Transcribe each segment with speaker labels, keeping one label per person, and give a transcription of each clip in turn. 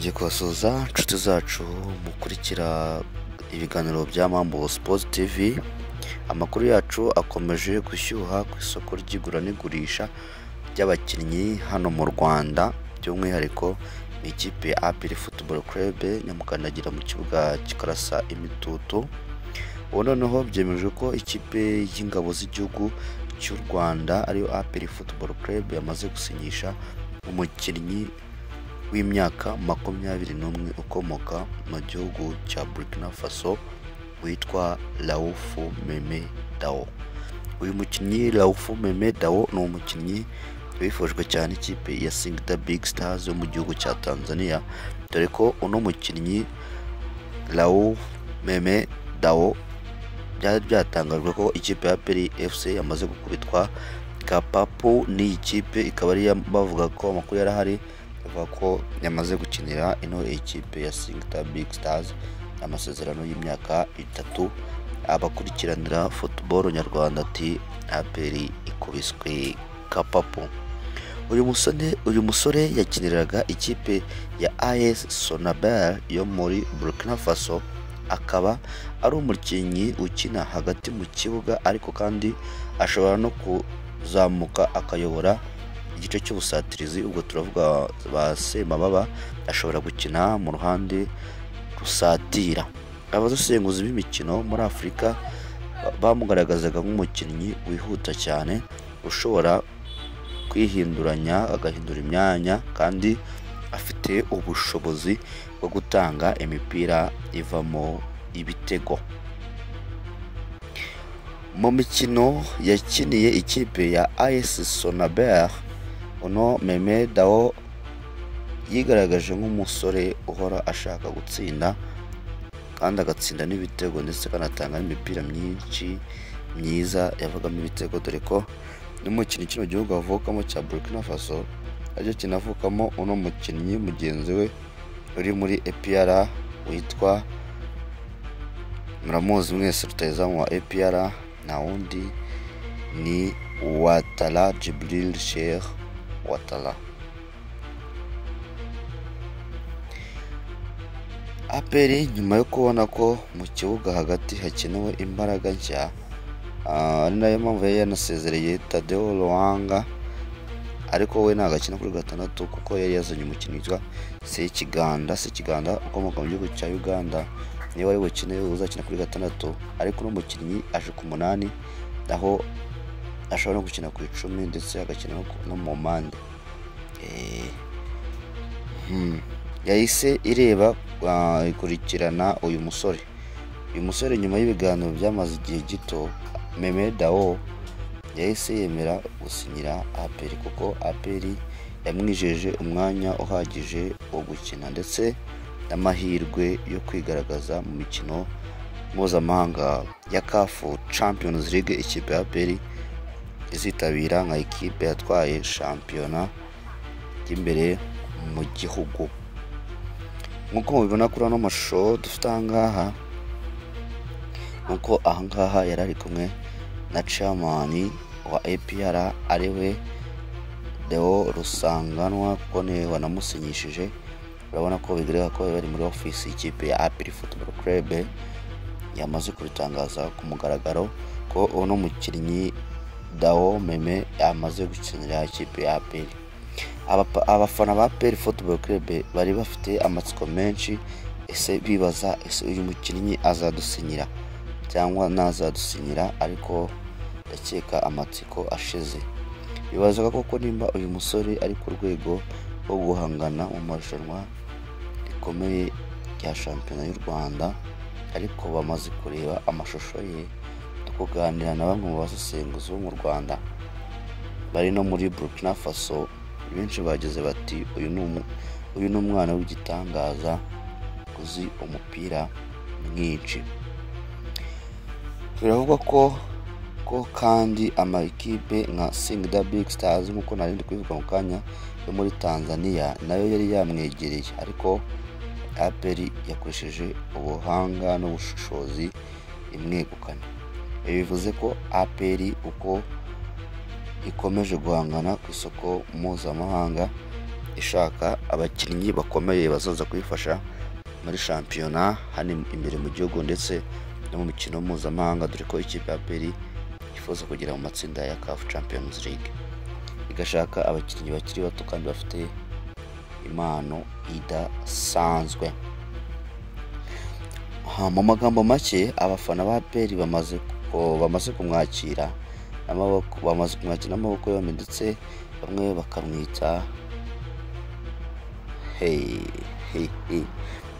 Speaker 1: Ngiye kubasuhuza inshuti zacu mukurikira ibiganiro bya Mambo Sports TV. Amakuru yacu akomeje gushyuha ku isoko ry'igura n'igurisha ry'abakinnyi hano mu Rwanda, by'umwihariko ikipe ya APR Football Club nyamukandagira mu kibuga kikarasa imitutu. Ubu noneho byemejwe ko ikipe y'ingabo z'igihugu cy'u Rwanda ariyo APR Football Club yamaze gusinyisha umukinnyi w'imyaka 21 ukomoka mu gihugu cya Burkina Faso witwa Raouf Meme Dao. Uyu mukinnyi Raouf Meme Dao ni umukinnyi wifujwe cyane ikipe ya Singida Big Stars yo mu gihugu cya Tanzania, dore ko uno mukinnyi Raouf Meme Dao byari byatangajwe ko ikipe ya APR FC yamaze gukubitwa Kapapu n'iyi kipe, ikaba ari bavuga ko amakuru yarahari bavuga ko yamaze gukinira ino ikipe ya Singida Big Stars amasezerano y'imyaka 3. Abakurikiranira football nyarwanda ati APR ikubiswe Kapapu. Uyu musore yakiniraga ikipe ya AS Sonabel yo muri Burkina Faso, akaba ari umukinnyi ukina hagati mu kibuga, ariko kandi ashobora no kuzamuka akayobora igice cy'ubusatirizi. Ubwo turavuga ba Semababa, ashobora gukina mu ruhande rusatira. Abadusenguzi b'imikino muri Afurika bamugaragazaga nk'umukinnyi wihuta cyane, ushobora kwihinduranya agahindura imyanya, kandi afite ubushobozi bwo gutanga imipira ivamo ibitego. Mu mikino yakiniye ikipe ya AS Sonabel, uno Meme Dao yigaragaje nk'umusore uhora ashaka gutsinda, kandi agatsinda n'ibitego ndetse kanatanga n'imipira myinshi myiza yavagamo ibitego, dore ko n'umukinnyi kino gihugu avukamo cya Burkina Faso aricyo kinavukamo uno mukinnyi mugenzi we uri muri APR witwa, muramuzi mwese, rutahizamu wa APR na wundi ni Ouattara Djibril Cheikh Ouattara. APR nyuma yo kubona ko mu kibuga hagati hakenewe imbaraga nshya, ari nayo mpamvu yari yanasezereye Tadeo Ruhanga, ariko we ntabwo akina kuri 6 kuko yari yazanye umukinnyi witwa Sekiganda ukomoka mu gihugu cya Uganda, niwe wari bukine uzakina kuri 6, ariko n'umukinnyi aje ku 8, aho ashobora no gukina ku 10 ndetse agakina no mu mande. Yahise ireba ikurikirana uyu musore nyuma y'ibiganiro byamaze igihe gito. Meme Dao yahise yemera gusinyira APR kuko APR yamwijeje umwanya uhagije wo gukina ndetse n'amahirwe yo kwigaragaza mu mikino mpuzamahanga ya CAF Champions League. Ikipe ya APR izitabira nka ikipe yatwaye shampiyona y'imbere mu gihugu. Nk'uko mubibona kuri ano mashusho dufite ahangaha, nk'uko ahangaha yari ari kumwe na chairman wa APR ariwe Deo Rusanganwa, kuko niwe wanamusinyishije. Urabona ko bigaragara ko bari muri office y'ikipe ya APR Football Club yamaze kubitangaza ku mugaragaro ko uno mukinnyi Dao Meme yamaze gukinira ikipe ya APR. Abafana ba APR Football Club bari bafite amatsiko menshi, ese bibaza ese uyu mukinnyi azadusinyira cyangwa nazadusinyira, ariko ndakeka amatsiko ashize. Bibazaga koko nimba uyu musore ari ku rwego rwo guhangana mu marushanwa rikomeye rya shampiyona y'u Rwanda, ariko bamaze kureba amashusho ye, tukuganira na bamwe mu basesenguzi bo mu Rwanda bari no muri Burkina Faso. Benshi bageze bati uyu ni umwana w'igitangaza uzi umupira mwinshi. Biravugwa ko kandi amakipe nka Singida Big Stars nk'uko narindi kubivuga mu kanya yo muri Tanzania nayo yari yamwegereye, ariko APR yakoresheje ubuhanga n'ubushobozi imwegukana. Bivuze ko APR uko ikomeje guhangana ku isoko mpuzamahanga ishaka abakinnyi bakomeye bazaza kuyifasha muri shampiyona hano imbere mu gihugu ndetse no mu mikino mpuzamahanga, dore ko ikipe ya APR yifuza kugera mu matsinda ya CAF Champions League, igashaka abakinnyi bakiri bato kandi bafite impano idasanzwe. Mu magambo make, abafana ba APR bamaze kumwakira n'amaboko yombi, ndetse bamwe bakamwita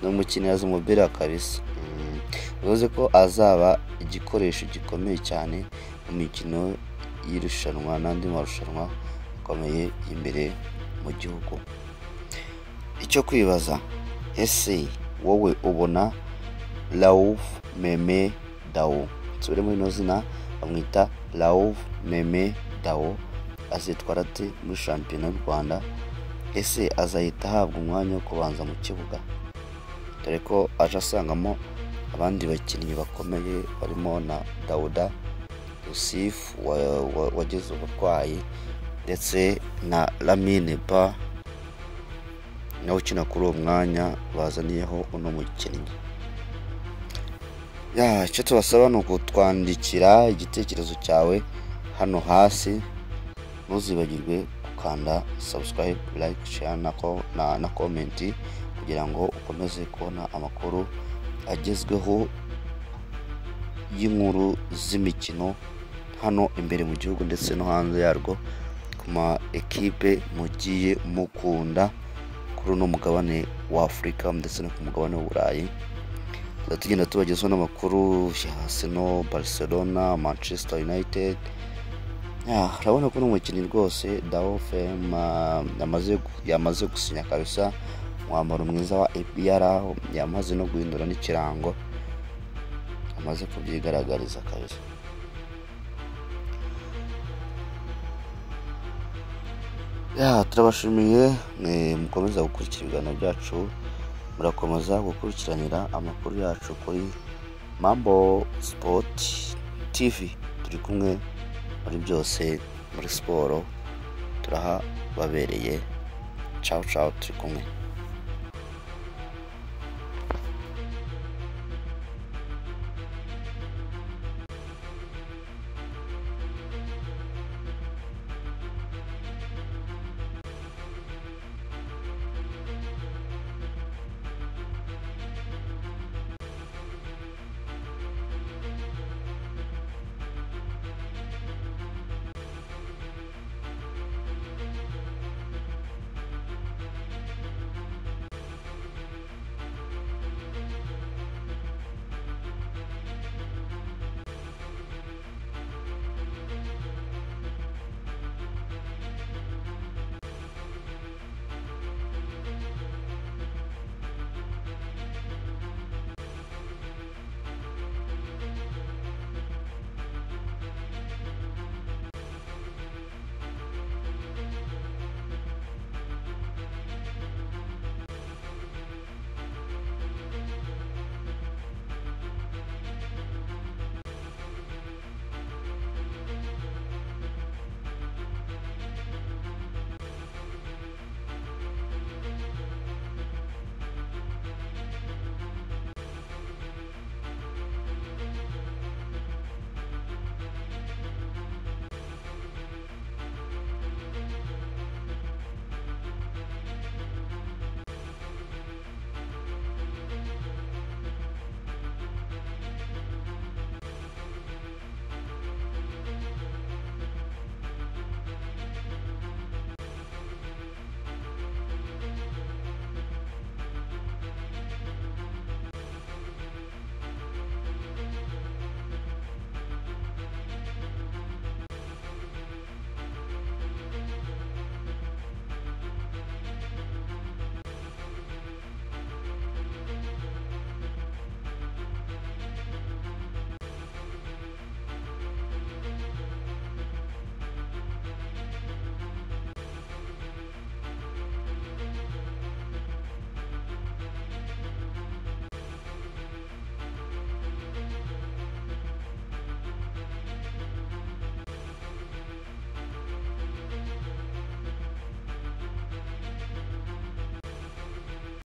Speaker 1: ni umukinnyi azi umupira kabisa. Bivuze ko azaba igikoresho gikomeye cyane mu mikino y'irushanwa n'andi marushanwa akomeye imbere mu gihugu. Icyo kwibaza, ese wowe ubona Raouf Meme Dao, nsubire muri ino zina, bamwita Raouf Meme Dao, azitwara ate muri shampiyona y'u Rwanda? Ese azahita ahabwa umwanya wo kubanza mu kibuga, dore ko aje asangamo abandi bakinnyi bakomeye barimo na Dauda Yusuf wagize uburwayi, ndetse na Lamine Ba nawe ukina kuri uwo mwanya bazaniyeho uno mukinnyi. Icyo tubasaba ni ukutwandikira igitekerezo cyawe hano hasi, ntuzibagirwe gukanda subscribe, like, share na comment kugira ngo ukomeze kubona amakuru agezweho y'inkuru z'imikino hano imbere mu gihugu ndetse no hanze yarwo, ku ma ekipe mugiye mukunda kuri uno mugabane wa Afurika ndetse no ku mugabane w'Uburayi. Tugenda tubagezaho n'amakuru ya Arsenal, Barcelona, Manchester United. Urabona ko n'umukinnyi rwose Daouf yamaze gusinya kabisa, umwambaro mwiza wa APR, yamaze no guhindura n'ikirango, amaze kubyigaragariza kabisa. Turabashimiye, mukomeza gukurikira ibiganiro byacu, murakomeza gukurikiranira amakuru yacu kuri Mambo Sport TV. Turi kumwe muri byose, muri siporo turahababereye. Ciao ciao, turi kumwe.